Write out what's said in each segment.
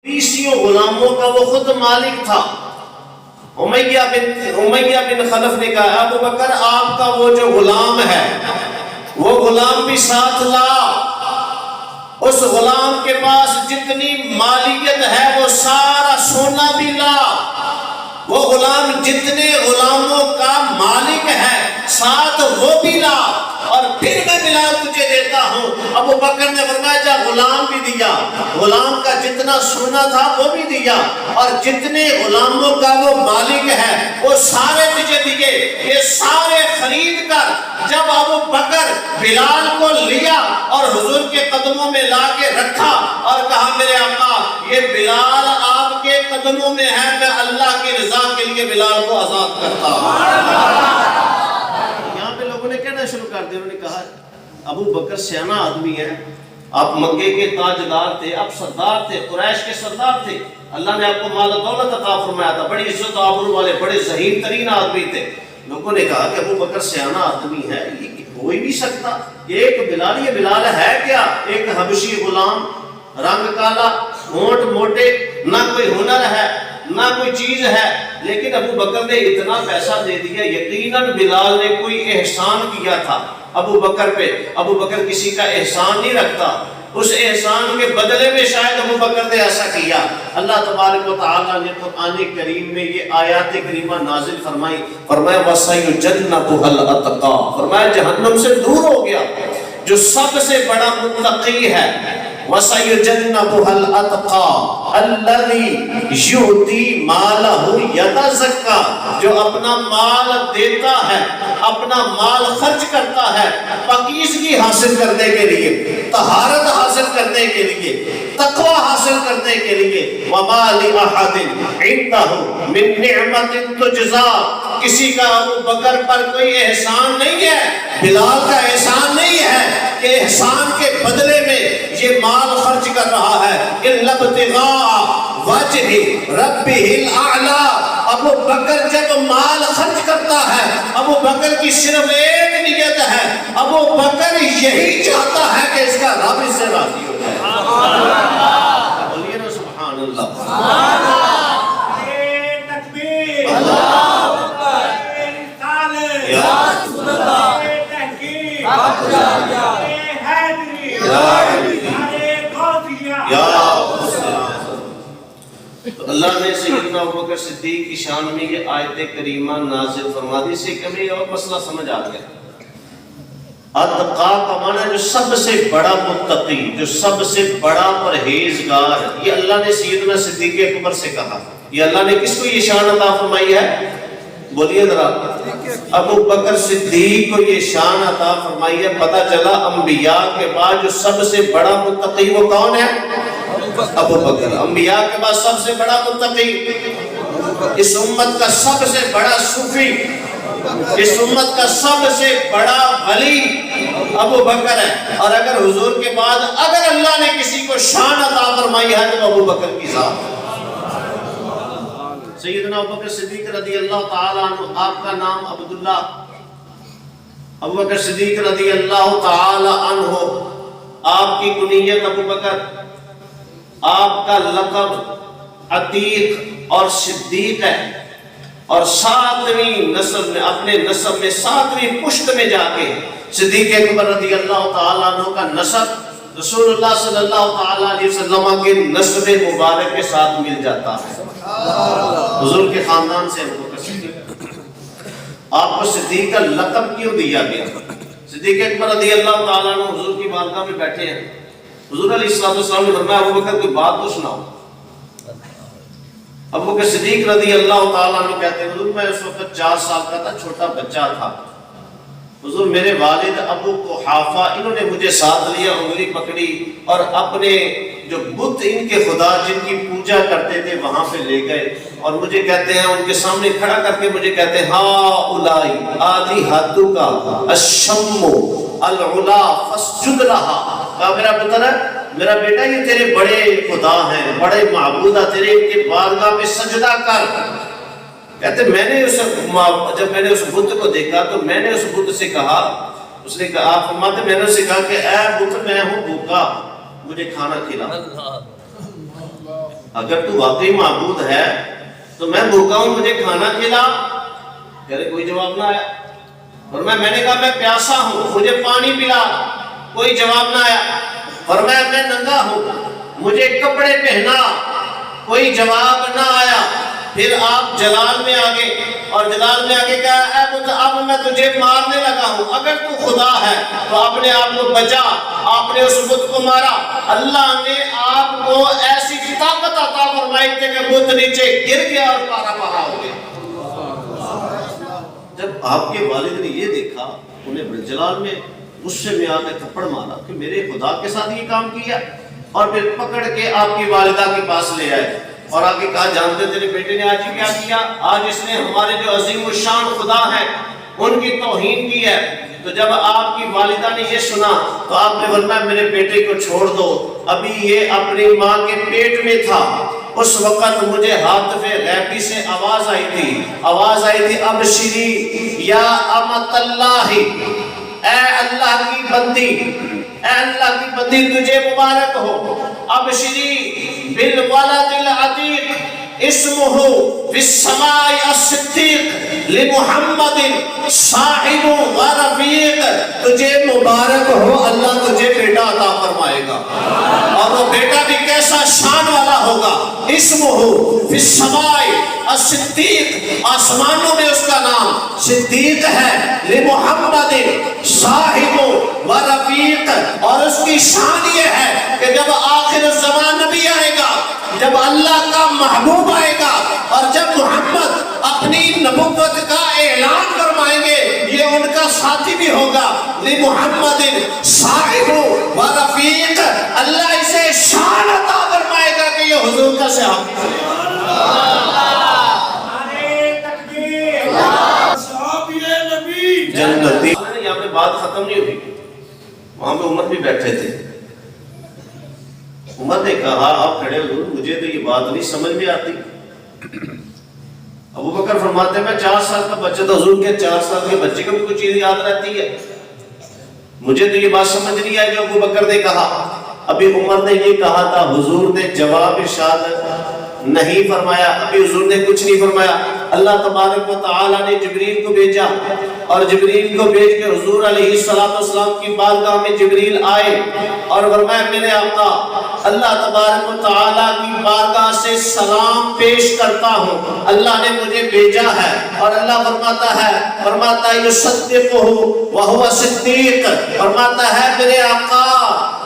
20 غلاموں کا وہ خود مالک تھا۔ امیہ بن خلف نے کہا ابو بکر آپ کا وہ جو غلام ہے وہ غلام بھی ساتھ لا، اس غلام کے پاس جتنی مالیت ہے وہ سارا سونا بھی لا، وہ غلام جتنے غلاموں کا مالک ہے ساتھ وہ بھی لا، اور پھر میں بلال تجھے دیتا ہوں۔ ابو بکر نے فرمایا جا غلام بھی دیا، غلام کا جتنا سونا تھا وہ بھی دیا، اور جتنے غلاموں کا وہ مالک ہے وہ سارے تجھے دیے۔ یہ سارے خرید کر جب ابو بکر بلال کو لیا اور حضور کے قدموں میں لا کے رکھا اور کہا میرے آقا یہ بلال آپ کے قدموں میں ہے، میں اللہ کی رضا کے لیے بلال کو آزاد کرتا ہوں۔ شروع کر دیا، انہوں نے کہا ابو بکر سیانا آدمی ہے، آپ مکے کے تاجدار تھے، آپ سردار تھے، قریش کے سردار تھے، اللہ نے آپ کو مال و دولت عطا فرمایا تھا، بڑی عزت و آبرو والے بڑے ذہین ترین آدمی تھے۔ لوگوں نے کہا کہ ابو بکر سیانا آدمی ہے، یہ ہو ہی نہیں سکتا، ایک بلال، یہ بلال ہے کیا؟ ایک حبشی غلام، رنگ کالا، ہونٹ موٹے، نہ کوئی ہنر ہے نہ کوئی چیز ہے، لیکن ابو بکر نے اتنا پیسہ دے دیا۔ یقیناً بلال نے کوئی احسان کیا تھا ابو بکر پہ، ابو بکر کسی کا احسان نہیں رکھتا، اس احسان کے بدلے میں شاید ابو بکر نے ایسا کیا۔ اللہ تبارک و تعالیٰ نے قرآن کریم میں یہ آیات کریمہ نازل فرمائی، فرمایا وَسَيُجَنَّبُهَا الْأَتْقَى، فرمایا جہنم سے دور ہو گیا جو سب سے بڑا متقی ہے۔ وَسَيُجَنَّبُهَا الْأَتْقَى الَّذِي يُؤْتِي مَالَهُ يَتَزَكَّى، جو اپنا مال دیتا ہے، اپنا مال خرچ کرتا ہے پاکیزگی حاصل کرنے کے لیے، طہارت حاصل کرنے کے لیے، تقوی حاصل کرنے کے لیے۔ وَمَا لِأَحَدٍ عِندَهُ مِن نِعْمَةٍ تُجْزَىٰ، کسی کا ابو بکر پر کوئی احسان نہیں ہے، بلال کا احسان نہیں ہے کہ احسان کے بدلے میں یہ مال خرچ کر رہا ہے۔ إِلَّا ابْتِغَاءَ وَجْهِ رَبِّهِ الْأَعْلَىٰ، ابو بکر جب مال خرچ کرتا ہے ابو بکر کی صرف ایک نیت ہے، ابو بکر یہی چاہتا ہے کہ اس کا رب اس سے راضی ہو جائے۔ بولیے نا سبحان اللہ۔ اللہ نے سیدنا ابوبکر صدیق کی شان میں یہ آیت کریمہ نازل فرما دی، سے کہ ہمیں اور مسئلہ سمجھ آ گیا۔ اتقا کا معنی جو سب سے بڑا متقی، جو سب سے بڑا پرہیزگار، یہ اللہ نے سیدنا صدیق اکبر سے کہا۔ یہ اللہ نے کس کو یہ شان عطا فرمائی ہے؟ بولیے ذرا، ابو بکر صدیق کو یہ شان عطا فرمائی ہے۔ پتہ چلا انبیاء کے بعد جو سب سے بڑا متقی وہ کون ہے؟ ابو بکر۔ انبیاء کے بعد سب سے بڑا متقی، اس امت کا سب سے بڑا صوفی، اس امت کا سب سے بڑا ولی ابو بکر ہے۔ اور اگر حضور کے بعد اگر اللہ نے کسی کو شان عطا فرمائی ہے تو ابو بکر کی ذات۔ سیدنا ابو بکر صدیق رضی اللہ تعالی عنہ، آپ کا نام عبداللہ، ابو بکر صدیق رضی اللہ تعالی عنہ، آپ کی کنیت ابو بکر، آپ کا لقب عتیق اور صدیق ہے، اور 7ویں نسل میں، اپنے نسب میں 7ویں پشت میں جا کے صدیق اکبر رضی اللہ تعالیٰ عنہ کا نسب رسول اللہ صلی اللہ تعالیٰ علیہ وسلم کے نسب مبارک کے ساتھ مل جاتا ہے۔ حضور کے خاندان سے ابو بکر صدیق، آپ کو صدیق کا لقب کیوں دیا گیا؟ صدیق اکبر رضی اللہ تعالیٰ عنہ حضور کی بارگاہ میں بیٹھے ہیں، حضور علیہ السلام نے فرمایا ابو بکر کوئی بات تو سناؤ۔ ابو بکر صدیق رضی اللہ تعالیٰ عنہ کہتے ہیں حضور میں اس وقت 4 سال کا تھا، چھوٹا بچہ تھا، حضور میرے والد ابو قحافہ انہوں نے مجھے ساتھ لیا، انگلی پکڑی اور اپنے جو بت ان کے خدا جن کی پوجا کرتے تھے وہاں پہ لے گئے، اور مجھے کہتے ہیں ان کے سامنے کھڑا کر کے مجھے کہتے ہیں ہا اولائی آلہتک الشم العلا فاسجد لہا، کہا میرا پتر ہے، میرا بیٹا یہ تیرے بڑے خدا ہیں، بڑے معبود ہیں، تیرے ان کے بارگاہ میں سجدہ کر۔ کہتے میں نے جب میں نے اس بت کو دیکھا تو میں نے اس بت سے کہا، اس نے کہا آپ فرماتے میں نے اسے کہا کہ اے بت میں ہوں بھوکا، مجھے کھانا کھلا۔ اگر تو واقعی معبود ہے تو میں بھوکا ہوں، مجھے کھانا کھلا۔ کہہ رہے کوئی جواب نہ آیا۔ فرمایا میں نے کہا میں پیاسا ہوں، مجھے پانی پلا، کوئی جواب نہ آیا۔ فرمایا میں ننگا ہوں، مجھے کپڑے پہنا، کوئی جواب نہ آیا۔ پھر آپ جلال میں آگے، اور جلال میں آگے کہا اے بت اب میں تجھے مارنے لگا ہوں، اگر تو خدا ہے تو اپنے آپ کو بچا۔ آپ نے اس بت کو مارا، اللہ نے آپ کو ایسی طاقت عطا فرمائی تھی کہ بت نیچے گر گیا اور پارا پارا ہو گیا۔ جب آپ کے والد نے یہ دیکھا، انہیں جلال میں غصے میں آ کے تھپڑ مارا کہ میرے خدا کے ساتھ یہ کام کیا، اور پھر پکڑ کے آپ کی والدہ کے پاس لے آئے اور آگے کہا جانتے تیرے بیٹے نے آج ہی کیا کیا؟ آج اس نے ہمارے جو عظیم الشان خدا ہیں ان کی توہین کی ہے۔ تو جب آپ کی والدہ نے یہ سنا تو آپ نے فرمایا میرے بیٹے کو چھوڑ دو، ابھی یہ اپنی ماں کے پیٹ میں تھا۔ اس وقت مجھے حاطف غیبی سے آواز آئی تھی ابشری یا امت اللہ، اے اللہ کی بندی، اے اللہ کی بندی تجھے مبارک ہو۔ ابشری بالولد العتیق اسمہ فی السماء الصدیق لمحمد صاحب و رفیق، تجھے مبارک ہو، اللہ تجھے بیٹا عطا فرمائے گا، اور وہ بیٹا بھی کیسا شان والا ہوگا۔ اسمہ فی السماء الصدیق، آسمانوں میں اس کا نام صدیق ہے، لمحمد صاحب و رفیق، اور اس کی شان یہ ہے کہ جب آخر الزمان نبی آئے گا، جب اللہ کا محبوب آئے گا، اور جب محمد اپنی نبوت کا اعلان فرمائیں گے، یہ ان کا ساتھی بھی ہوگا۔ لمحمد صاحب و رفیق، اللہ اسے شان عطا فرمائے گا کہ یہ حضور کا صحابی ہے۔ جنتی یہاں پہ بات ختم نہیں ہوئی، وہاں پہ عمر بھی بیٹھے تھے۔ عمر نے کہا آپ کھڑے حضور مجھے تو یہ بات نہیں سمجھ میں آتی۔ ابو بکر فرماتے ہیں میں 4 سال کا بچہ تھا، حضور کے 4 سال کے بچے کو بھی کوئی چیز یاد رہتی ہے؟ مجھے تو یہ بات سمجھ نہیں آئی جو ابو بکر نے کہا۔ ابھی عمر نے یہ کہا تھا، حضور نے جواب ارشاد نہیں فرمایا، ابھی حضور نے کچھ نہیں فرمایا۔ اللہ تبارک و تعالی نے جبریل کو بھیجا، اور جبریل کو بھیج کے حضور علیہ السلام کی بارگاہ میں جبریل آئے اور فرمایا میرے آقا اللہ تبارک و تعالی کی بارگاہ سے سلام پیش کرتا ہوں، اللہ نے مجھے بھیجا ہے۔ اور اللہ فرماتا ہے یصدقہ وہو صدیق، فرماتا ہے میرے آقا،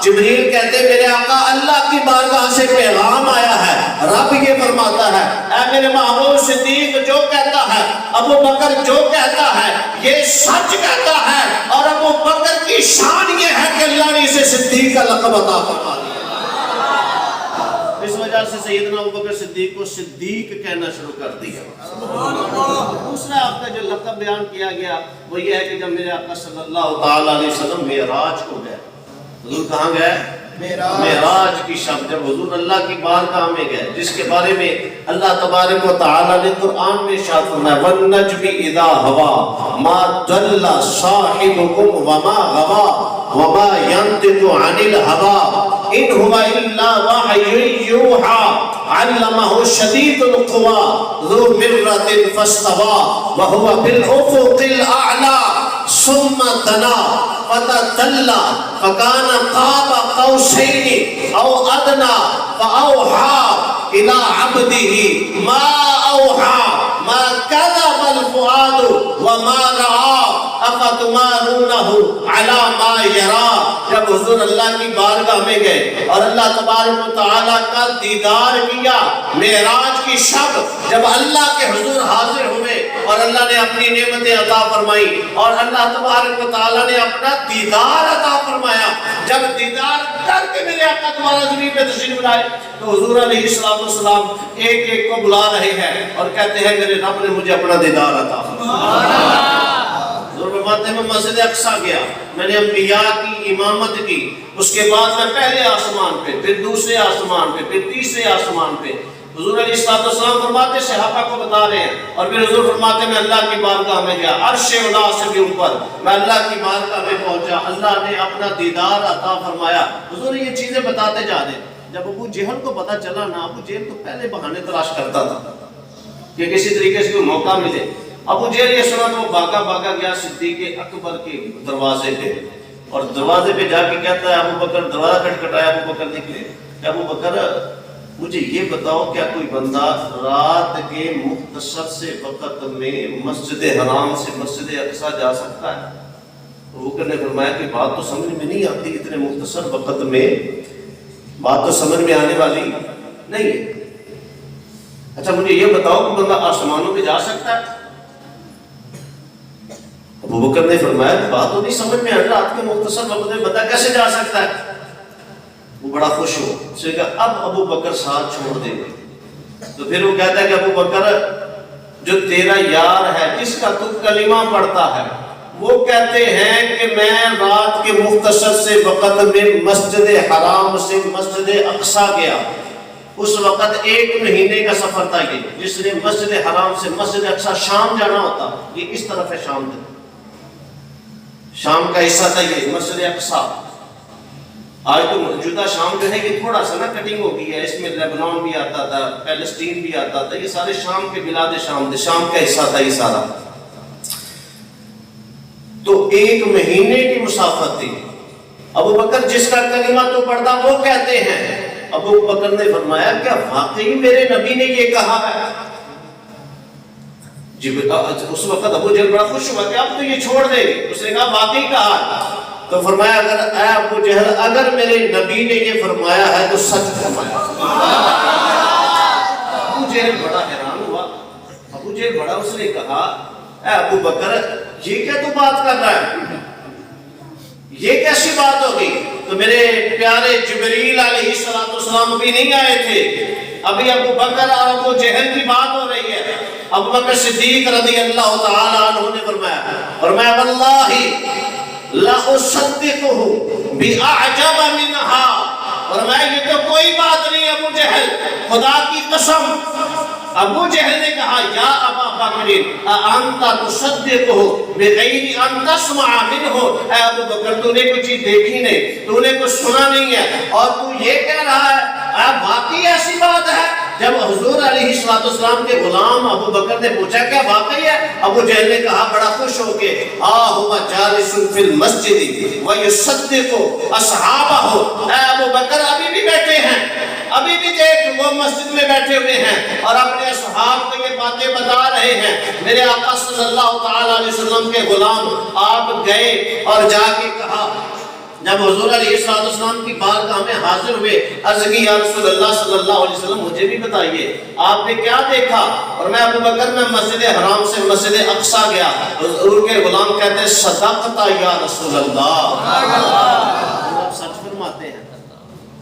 جبریل کہتے میرے آقا اللہ کی بارگاہ سے پیغام آیا ہے، رب یہ فرماتا ہے اے میرے محبوب صدیق جو کہتا ہے، ابو بکر جو کہتا ہے یہ سچ کہتا ہے، اور ابو بکر کی شان یہ ہے کہ اللہ نے اسے صدیق کا لقب عطا فرما دیا۔ اس وجہ سے سیدنا ابو بکر صدیق کو صدیق کہنا شروع کر دیا۔ دوسرا آپ کا جو لقب بیان کیا گیا وہ یہ ہے کہ جب میرے آقا صلی اللہ تعالی علیہ وسلم معراج کو گئے، حضور کہاں گئے؟ معراج کی شب، جب حضور اللہ کی بارگاہ میں گئے، جس کے بارے میں اللہ تبارک و تعالی نے قرآن میں ارشاد فرمایا وَالنَّجْمِ إِذَا هَوَىٰ مَا ضَلَّ صَاحِبُكُمْ وَمَا غَوَىٰ وَمَا يَنطِقُ عَنِ الْهَوَىٰ إِنْ هُوَ إِلَّا وَحْيٌ يُوحَىٰ عَلَّمَهُ شَدِيدُ الْقُوَىٰ ذُو مِرَّةٍ فَاسْتَوَىٰ وَهُوَ بِالْأُفُقِ الْأَعْلَىٰ ثُمَّ دَنَا فتدلى فكان قاب قوسين أو أدنى فأوحى إلى عبده ما أوحى ما كذب الفؤاد وما رأى أفتمارونه على ما يرى۔ جب حضور اللہ کی بارگاہ میں گئے اور اللہ تبارک و تعالیٰ کا دیدار کیا، معراج کی شب جب اللہ کے حضور حاضر ہوئے اور اللہ نے اپنی نعمتیں عطا فرمائی اور اللہ تبارک و تعالیٰ نے اپنا دیدار عطا فرمایا، جب دیدار کر کے میرے آقا دوبارہ زمین پہ تشریف لائے تو حضور علیہ السلام ایک ایک کو بلا رہے ہیں اور کہتے ہیں میرے رب نے مجھے اپنا دیدار عطا فرمایا۔ فرماتے ہیں میں مسجد اقصی گیا، میں نے انبیاء کی امامت کی، اس کے بعد میں پہلے آسمان پہ، پھر دوسرے آسمان پہ، پھر تیسرے آسمان پہ۔ حضور علیہ السلام فرماتے صحابہ کو بتا رہے ہیں، اور پھر حضور فرماتے میں اللہ کی بارگاہ میں گیا، عرش اولا سے بھی اوپر میں اللہ کی بارگاہ میں پہنچا، اللہ نے اپنا دیدار عطا فرمایا۔ حضور یہ چیزیں بتاتے جا رہے ہیں۔ جب ابو جہل کو پتا چلا نا، ابو جہل تو پہلے بہانے تلاش کرتا تھا کہ کسی طریقے سے کوئی موقع ملے. ابو جہل یہ سنا تو وہ بھاگا گیا صدیق اکبر کے دروازے پہ، اور دروازے پہ جا کے کہتا ہے ابو بکر، دروازہ کھٹکھٹایا، ابو بکر نکلے. ابو بکر مجھے یہ بتاؤ کیا کوئی بندہ رات کے مختصر سے وقت میں مسجد حرام سے مسجد اقصی جا سکتا ہے؟ ابو بکر نے فرمایا کہ بات تو سمجھ میں نہیں آتی، اتنے مختصر وقت میں بات تو سمجھ میں آنے والی نہیں ہے. اچھا مجھے یہ بتاؤ کہ بندہ آسمانوں پہ جا سکتا ہے؟ ابو بکر نے فرمایا بات تو نہیں سمجھ میں آ رہی، رات کے مختصر وقت میں بندہ کیسے جا سکتا ہے؟ وہ بڑا خوش ہو، اس نے کہا اب ابو بکر ساتھ چھوڑ دے گا. تو پھر وہ کہتا ہے کہ ابو بکر جو تیرا یار ہے جس کا تو کلمہ پڑھتا ہے، وہ کہتے ہیں کہ میں رات کے مختصر سے وقت میں مسجد حرام سے مسجد اقصی گیا. اس وقت 1 مہینے کا سفر تھا یہ، جس نے مسجد حرام سے مسجد اقصی شام جانا ہوتا، یہ اس طرف ہے شام تک، شام کا حصہ تھا یہ مسجد اقصی. آج تو موجودہ شام جو ہے یہ تھوڑا سا نا کٹنگ ہو گئی ہے، اس میں لیبنان بھی آتا تھا، پیلسٹین بھی آتا تھا، یہ سارے شام کے بلاد شام تھے، شام کا حصہ تھا یہ سارا. تو 1 مہینے کی مسافت تھی. ابو بکر جس کا کلمہ تو پڑھتا وہ کہتے ہیں. ابو بکر نے فرمایا کیا واقعی میرے نبی نے یہ کہا ہے؟ اس وقت ابو جہل بڑا خوش ہوا کہ اب تو یہ چھوڑ دے گی. اس نے کہا واقعی کہا ہے؟ تو فرمایا اے ابو جہل اگر میرے نبی نے یہ فرمایا ہے تو سچ فرمایا. ابو جہل بڑا حیران ہوا. ابو جہل بڑا، اس نے کہا اے ابو بکر یہ کیا تو بات کر رہا ہے، یہ کیسی بات ہوگی؟ تو میرے پیارے جبریل علیہ السلام ابھی نہیں آئے تھے، ابھی ابو بکر اور ابو جہل کی بات ہو رہی ہے. ابو بکر صدیق رضی اللہ تعالی عنہ نے فرمایا واللہ لا اصدقه باعجب منها. فرمایا یہ تو کوئی بات نہیں ابو جہل، خدا کی قسم. ابو جہل نے کہا یا ابا بکر انت تصدقه بغیر ان تسمع منه. اے ابو بکر تو نے کوئی چیز دیکھی نہیں، تو نے کچھ سنا نہیں ہے، اور تو یہ کہہ رہا ہے واقعی ایسی بات ہے؟ جب حضور علیہ السلام کے غلام ابو بکر نے پوچھا کیا واقعی ہے، ابو جہل نے کہا بڑا خوش ہو کے ہوا جالس فی المسجد ویصدق اصحابہ. اے ابو بکر ابھی بھی بیٹھے ہیں، ابھی بھی دیکھ وہ مسجد میں بیٹھے ہوئے ہیں اور اپنے اصحاب کو یہ باتیں بتا رہے ہیں. میرے آقا صلی اللہ تعالی علیہ وسلم کے غلام آپ گئے اور جا کے کہا، جب حضور علیہ السلام کی بارگاہ میں حاضر ہوئے، عرض کی یا رسول اللہ صلی اللہ علیہ وسلم مجھے بھی بتائیے آپ نے کیا دیکھا؟ اور میں ابو بکر میں مسجد حرام سے مسجد اقصی گیا. حضور کے غلام کہتے ہیں صدقت یا رسول اللہ. آپ سچ فرماتے ہیں.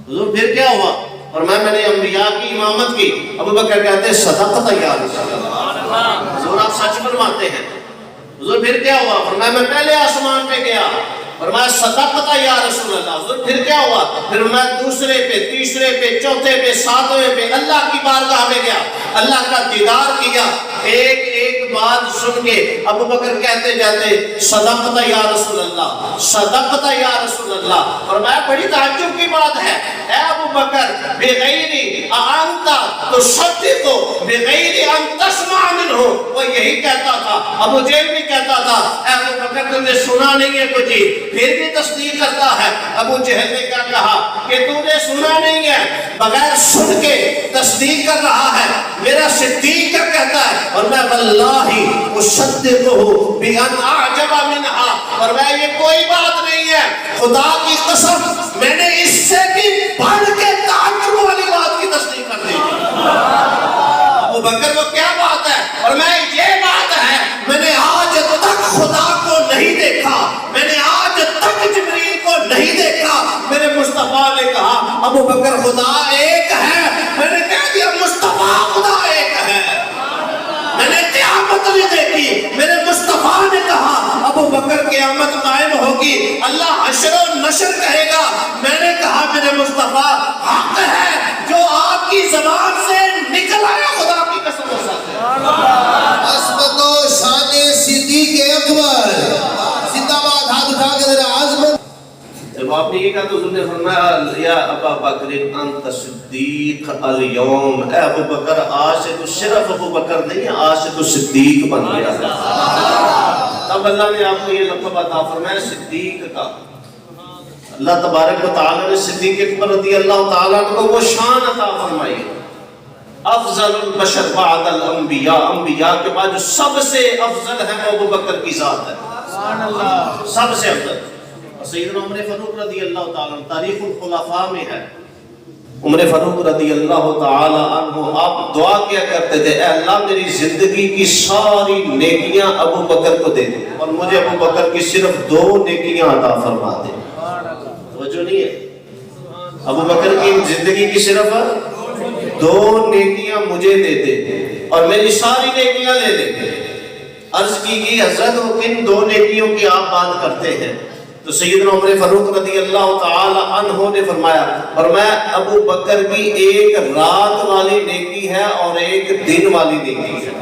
حضور پھر کیا ہوا؟ اور میں نے انبیاء کی امامت کی. ابو بکر کہتے ہیں صدقت یا رسول اللہ. حضور آپ سچ فرماتے ہیں. حضور پھر کیا ہوا؟ فرمایا میں پہلے آسمان پہ گیا. فرمایا صدقت یا رسول اللہ. حضور پھر کیا ہوا؟ پھر میں دوسرے پہ، تیسرے پہ، چوتھے پہ، ساتویں پہ اللہ کی بارگاہ میں گیا، اللہ کا دیدار کیا. ایک ایک بات سن کے ابو بکر کہتے جاتے صدقت یا رسول اللہ، صدقت یا رسول اللہ. فرمایا بڑی تعجب کی بات ہے اے ابو بکر، بغیر انت تصدق بغیر ان تسمع منہ. وہ یہی کہتا تھا، ابو جہل بھی کہتا تھا اے ابو بکر تم نے سنا نہیں ہے کچھ، پھر بھی تصدیق کرتا ہے. ابو جہل نے کیا کہا کہ تو نے سنا نہیں ہے، بغیر سن کے تصدیق کر رہا ہے. میرا صدیق کیا کہتا ہے؟ اور میں واللہ اصدقہ بان اعجب منہا. اور میں یہ کوئی بات نہیں ہے، خدا کی قسم میں نے اس سے بھی بڑھ کے تعجب والی بات کی تصدیق کر دی. ابو بکر وہ کیا بات ہے؟ اور میں یہ بات ہے میں نے آج تک خدا کو نہیں دیکھا، میں نے آج تک جبریل کو نہیں دیکھا. میرے مصطفیٰ نے کہا ابو بکر خدا ایک ہے. میں نے کہہ دیا مصطفیٰ خدا ایک ہے. میں نے قیامت نہیں دیکھی. میرے مصطفیٰ نے کہا ابو بکر قیامت قائم ہوگی، اللہ حشر و نشر کہے گا. میں نے کہا میرے مصطفیٰ حق ہے جو آپ کی زبان سے نکل آیا، خدا کی قسم ہو سکتے عظمت و شان صدیق اکبر. زندہ باد. ہاتھ اٹھا کے ذرا عظمت. جب آپ اپنی یہ کہا تو حضور نے فرمایا یا ابا بکر انت صدیق اليوم، اے ابو بکر آج سے تو صرف ابو بکر نہیں، آج سے تو صدیق بن گیا ہے۔ تب اللہ نے آپ کو یہ لقب عطا فرمایا صدیق کا۔ اللہ تبارک و تعالیٰ نے صدیق اکبر رضی اللہ تعالیٰ کو وہ شان عطا فرمائی، افضل البشر بعد الانبیاء، انبیاء کے بعد جو سب سے افضل ہے وہ ابو بکر کی ذات ہے، سب سے افضل۔ سیدنا عمر فاروق رضی اللہ تعالیٰ تاریخ الخلفاء میں ہے، عمر فاروق رضی اللہ تعالیٰ عنہ آپ دعا کیا کرتے تھے، اے اللہ میری زندگی کی ساری نیکیاں ابو بکر کو دے دے اور مجھے ابو بکر کی صرف 2 نیکیاں عطا فرما دے۔ توجہ نہیں ہے، ابو بکر کی زندگی کی صرف 2 نیکیاں مجھے دے دے اور میری ساری نیکیاں لے دے۔ عرض کی حضرت کن 2 نیکیوں کی آپ بات کرتے ہیں؟ تو سیدنا عمر فاروق رضی اللہ تعالی عنہ نے فرمایا ابو بکر کی ایک رات والی نیکی ہے اور ایک دن والی نیکی ہے۔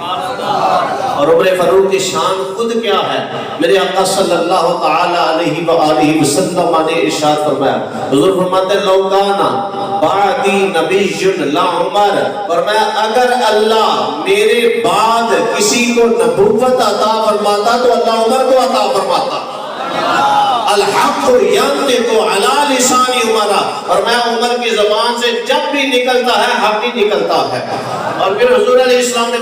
اور عمر فاروق کی شان خود کیا ہے؟ میرے آقا صلی اللہ تعالی علیہ وآلہ وسلم نے ارشاد فرمایا، حضور فرماتے ہیں لو کانا بعدی نبی لا عمر، فرمایا اگر اللہ میرے بعد کسی کو نبوت عطا فرماتا تو اللہ عمر کو عطا فرماتا۔ الحق ینطق علی لسان عمر، اور میں عمر کی زبان سے جب بھی نکلتا ہے حق ہی نکلتا ہے۔ اور پھر حضور علیہ السلام نے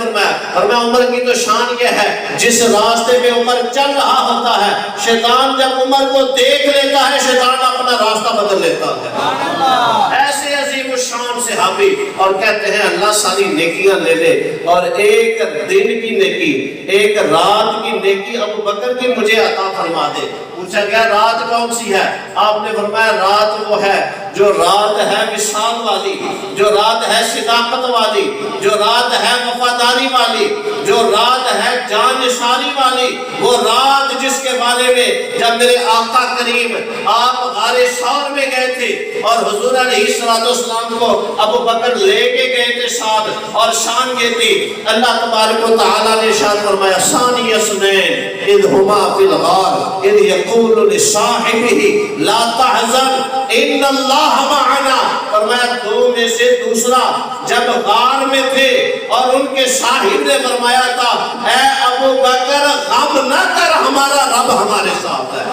فرمایا عمر کی تو شان یہ ہے جس راستے پہ عمر چل رہا ہوتا ہے شیطان جب عمر کو دیکھ لیتا ہے شیطان اپنا راستہ بدل لیتا ہے۔ ایسے عظیم الشان صحابی، اور کہتے ہیں اللہ ساری نیکیاں لے لے اور ایک دن کی نیکی ایک رات کی نیکی ابو بکر کی مجھے عطا فرما دے۔ پوچھا گیا رات کون سی ہے؟ آپ نے فرمایا رات وہ ہے جو رات ہے وصال والی، جو رات ہے صداقت والی، جو رات ہے وفاداری والی، جو رات ہے جان نثاری والی، وہ رات جس کے بارے میں جب میرے آقا کریم آپ غار ثور میں گئے تھے اور حضور علیہ السلام کو ابو بکر لے کے گئے تھے ساتھ، اور شان یہ تھی اللہ تبارک و تعالیٰ نے ارشاد فرمایا ثانی اثنین اذ ہما فی الغار اذ یقول لصاحبہ لا تحزن ان اللہ معنا، فرمایا 2 میں سے دوسرا جب غار میں تھے اور ان کے صاحب نے فرمایا تھا اے ابو بکر غم نہ کر ہمارا رب ہمارے ساتھ ہے۔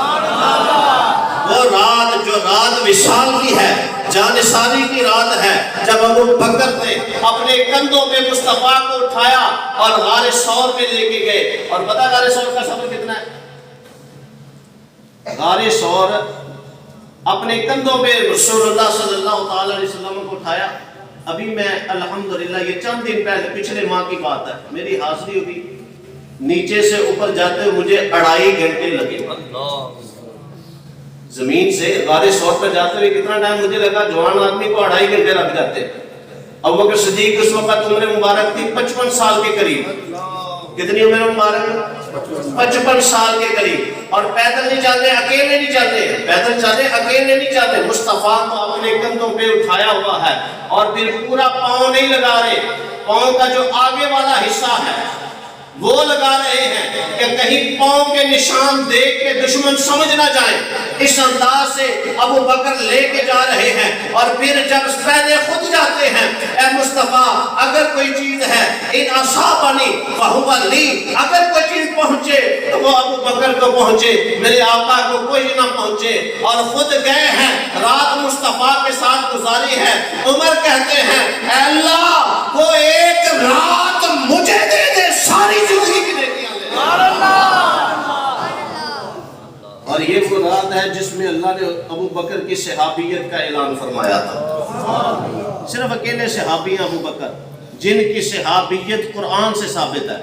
وہ رات جو رات وصال کی ہے جانثاری کی رات ہے جب ابو بکر نے اپنے کندھوں پہ مصطفیٰ کو اٹھایا اور غار ثور میں لے کے گئے۔ اور پتہ غار ثور کا سفر کتنا ہے؟ غار ثور اپنے کندھوں پہ رسول اللہ صلی اللہ تعالی علیہ وسلم کو اٹھایا۔ ابھی میں الحمدللہ یہ چند دن پہلے پچھلے ماہ کی بات ہے میری حاضری ہوئی، نیچے سے اوپر جاتے ہوئے مجھے 2.5 گھنٹے لگے۔ زمین سے غار ثور پر جاتے ہوئے کتنا ٹائم مجھے لگا؟ جوان آدمی کو 2.5 گھنٹے لگ جاتے۔ ابو بکر صدیق اس وقت عمر مبارک تھی 55 سال کے قریب۔ کتنی عمر مبارک؟ 55 سال کے قریب۔ اور پیدل نہیں چلتے، اکیلے نہیں چلتے، پیدل چلتے اکیلے نہیں چلتے، مصطفیٰ کو اپنے کندھوں پہ اٹھایا ہوا ہے اور پھر پورا پاؤں نہیں لگا رہے، پاؤں کا جو آگے والا حصہ ہے وہ لگا رہے ہیں کہ کہیں پاؤں کے نشان دیکھ کے دشمن سمجھ نہ جائیں۔ اس انداز سے ابو بکر لے کے جا رہے ہیں اور پھر جب پہلے خود جاتے ہیں اے مصطفیٰ اگر کوئی چیز ہے ان اصابنی فہو لی، اگر کوئی چیز پہنچے تو وہ ابو بکر کو پہنچے، میرے آقا کو کوئی نہ پہنچے۔ اور خود گئے ہیں، رات مصطفیٰ کے ساتھ گزاری ہے۔ عمر کہتے ہیں اے اللہ وہ ایک رات مجھے دے دے ساری زندگی کی نیکیاں لے۔ اور یہ وہ رات ہے جس میں اللہ نے ابو بکر کی صحابیت کا اعلان فرمایا تھا۔ صرف اکیلے صحابی ہیں ابو بکر جن کی صحابیت قرآن سے ثابت ہے۔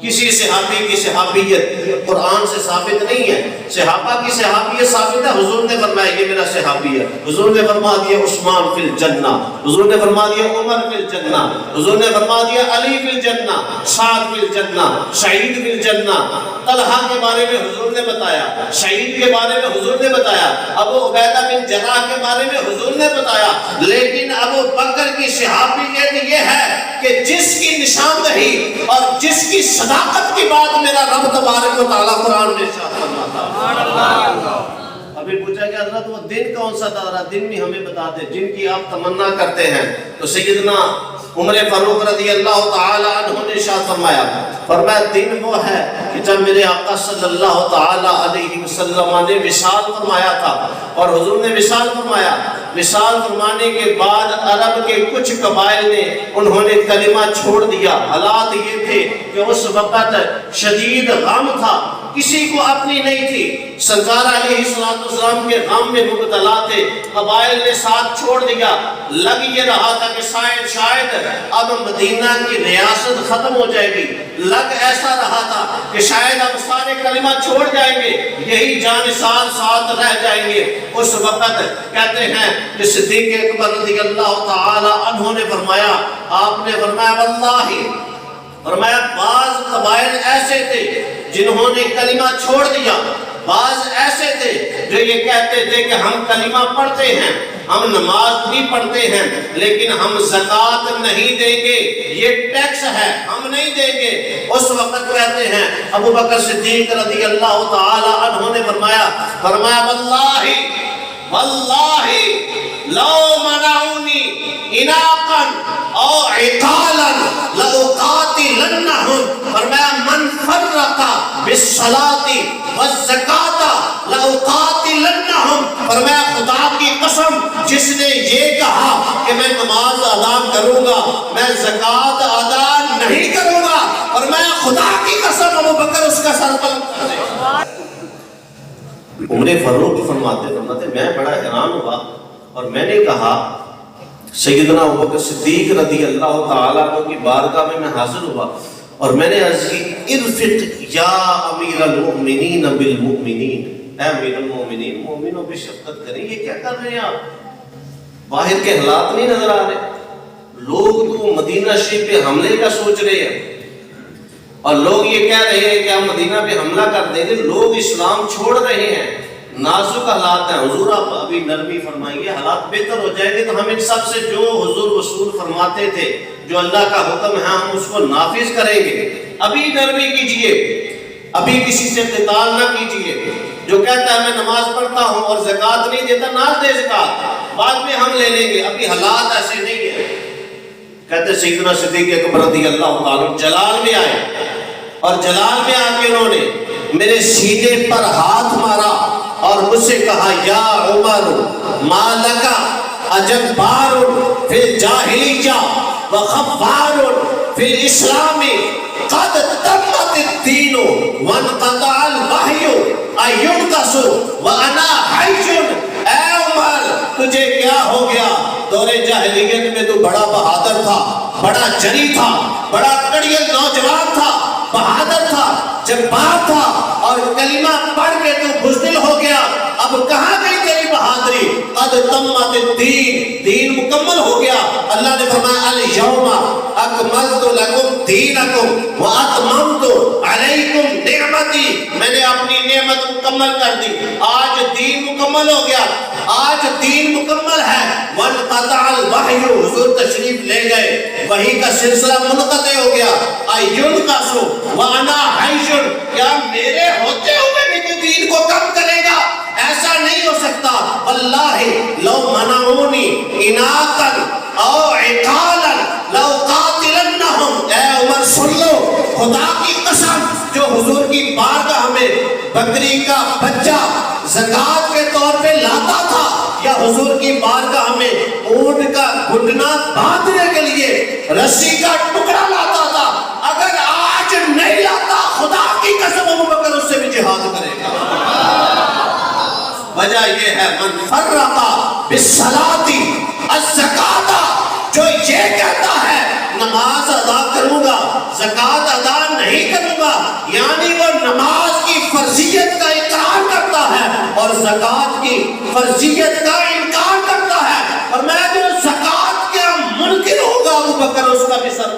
کسی صحابی کی صحابیت قرآن سے ثابت نہیں ہے۔ صحابہ کی صحابیت ثابت ہے، حضور نے فرمایا یہ میرا صحابی ہے، حضور نے فرما دیا عثمان فی الجنہ، حضور نے فرما دیا عمر فی الجنہ، حضور نے فرما دیا علی فی الجنہ، سعد فی الجنہ، سعید فی الجنہ۔ طلحہ کے بارے میں حضور نے بتایا، سعید کے بارے میں حضور نے بتایا، ابو عبیدہ بن جراح کے بارے میں حضور نے بتایا۔ لیکن ابو بکر کی صحابیت یہ ہے کہ جس کی نشاندہی اور جس کی صداقت کی بات میرا رب تبارک و تعالیٰ قرآن میں ارشاد فرماتا ہے۔ ابھی پوچھا کہ حضرت وہ دن کون سا تھا، ذرا دن بھی ہمیں بتا دیں جن کی آپ تمنا کرتے ہیں. تو سیدنا عمر فاروق رضی اللہ تعالی عنہ نے ارشاد فرمایا دن وہ ہے کہ جب میرے آقا صلی اللہ تعالی علیہ وسلم نے وصال فرمایا تھا. اور حضور نے وصال فرمایا، وصال فرمانے کے بعد عرب کے کچھ قبائل نے انہوں نے کلمہ چھوڑ دیا. حالات یہ تھے کہ اس وقت شدید غم تھا، کسی کو اپنی نہیں تھی. سرکار علیہ السلام کے غم میں مبتلا تھے، قبائل نے ساتھ چھوڑ دیا. لگ یہ رہا تھا کہ شاید اب مدینہ کی ریاست ختم ہو جائے گی. لگ ایسا رہا تھا کہ شاید اب سارے کلمہ چھوڑ جائیں گے، یہی جانثار ساتھ رہ جائیں گے. اس وقت کہتے ہیں کہ صدیق اکبر رضی اللہ تعالی عنہ نے فرمایا، آپ نے فرمایا واللہ، فرمایا بعض قبائل ایسے تھے جنہوں نے کلمہ چھوڑ دیا، بعض ایسے تھے جو یہ کہتے تھے کہ ہم کلمہ پڑھتے ہیں، ہم نماز بھی پڑھتے ہیں، لیکن ہم زکوٰۃ نہیں دیں گے، یہ ٹیکس ہے، ہم نہیں دیں گے. اس وقت کہتے ہیں ابو بکر صدیق رضی اللہ تعالی عنہ نے فرمایا واللہ واللہ لو منعونی اناقا او عقالا لأقاتلنہم. فرمایا من فرق بالصلاة والزکاة لأقاتلنہم. فرمایا خدا کی قسم جس نے یہ کہا کہ میں نماز ادا کروں گا، میں زکوٰۃ ادا نہیں کروں گا، فرمایا خدا کی قسم ابو بکر اس کا سر قلم کر دے. عمر فاروق فرماتے میں بڑا حیران ہوا اور میں نے کہا سیدنا ابو بکر صدیق رضی اللہ تعالیٰ عنہ کی بارگاہ میں حاضر ہوا اور میں نے عرض کی ارفق یا امیر المؤمنین بالمؤمنین، اے امیر المؤمنین مومنوں پہ شفقت کریں. یہ کیا کر رہے ہیں آپ؟ باہر کے حالات نہیں نظر آ رہے؟ لوگ تو مدینہ شریف پہ حملے کا سوچ رہے ہیں اور لوگ یہ کہہ رہے ہیں کہ ہم مدینہ پہ حملہ کر دیں گے. لوگ اسلام چھوڑ رہے ہیں، نازک حالات ہیں. حضور آپ ابھی نرمی فرمائیے، حالات بہتر ہو جائیں گے تو ہم ان سب سے جو حضور وصول فرماتے تھے، جو اللہ کا حکم ہے، ہم اس کو نافذ کریں گے. ابھی نرمی کیجئے، ابھی کسی سے قتال نہ کیجئے. جو کہتا ہے میں نماز پڑھتا ہوں اور زکوٰۃ نہیں دیتا، نہ دے زکوٰۃ، بعد میں ہم لے لیں گے. ابھی حالات ایسے نہیں ہیں. کہتے سیدنا صدیق اکبر رضی اللہ تعالیٰ جلال میں آئے اور جلال میں آ کے انہوں نے میرے سینے پر ہاتھ مارا اور مجھ سے کہا یا عمر ما لکا اجبار فی الجاہلیہ وخبار فی الاسلام قد تمت الدین وانقطع الوحی ایونکس وانا حی. اے عمر تجھے کیا ہو گیا؟ دور جاہلیت میں تو بڑا بہادر تھا، بڑا جری تھا، بڑا کڑیل نوجوان تھا، بہادر تھا، جبار تھا، اور کلمہ پڑھ کے تو بزدل ہو گیا. اب کہاں گئی تیری بہادری؟ قد تمت الدین، دین مکمل ہو گیا. اللہ نے فرمایا الیوم اکملت لکم دینکم واتممت علیکم نعمتی. میں نے اپنی نعمت مکمل کر دی، آج دین مکمل ہو گیا، آج دین مکمل ہے. وانقطع الوحی، حضور تشریف لے گئے، وحی کا سلسلہ منقطع ہو گیا. ایونکس وانا حی، کیا میرے ہوتے ہوئے بھی تو دین کو کم کرے گا؟ ایسا نہیں ہو سکتا. واللہ لو منعونی اناقا او عقالا لو قاتلنہم. اے عمر سن لو، خدا کی قسم جو حضور کی بارگاہ میں بکری کا بچہ زکوٰۃ کے طور پہ لاتا تھا یا حضور کی بارگاہ میں اونٹ کا گھٹنا باندھنے کے لیے رسی کا ٹکڑا لاتا تھا، اگر آج نہیں لاتا خدا کی قسم ابو بکر اس سے بھی جہاد کرے گا. وجہ یہ ہے من فرق بالصلاۃ الزکاۃ، جو یہ کہتا ہے نماز ادا کروں گا زکوٰۃ ادا نہیں کروں گا، یعنی وہ نماز کی فرضیت کا اقرار کرتا ہے اور زکوٰۃ کی فرضیت کا انکار کرتا ہے. اور میں جو زکوٰۃ کا منکر ہوگا ابو بکر اس کا بھی سر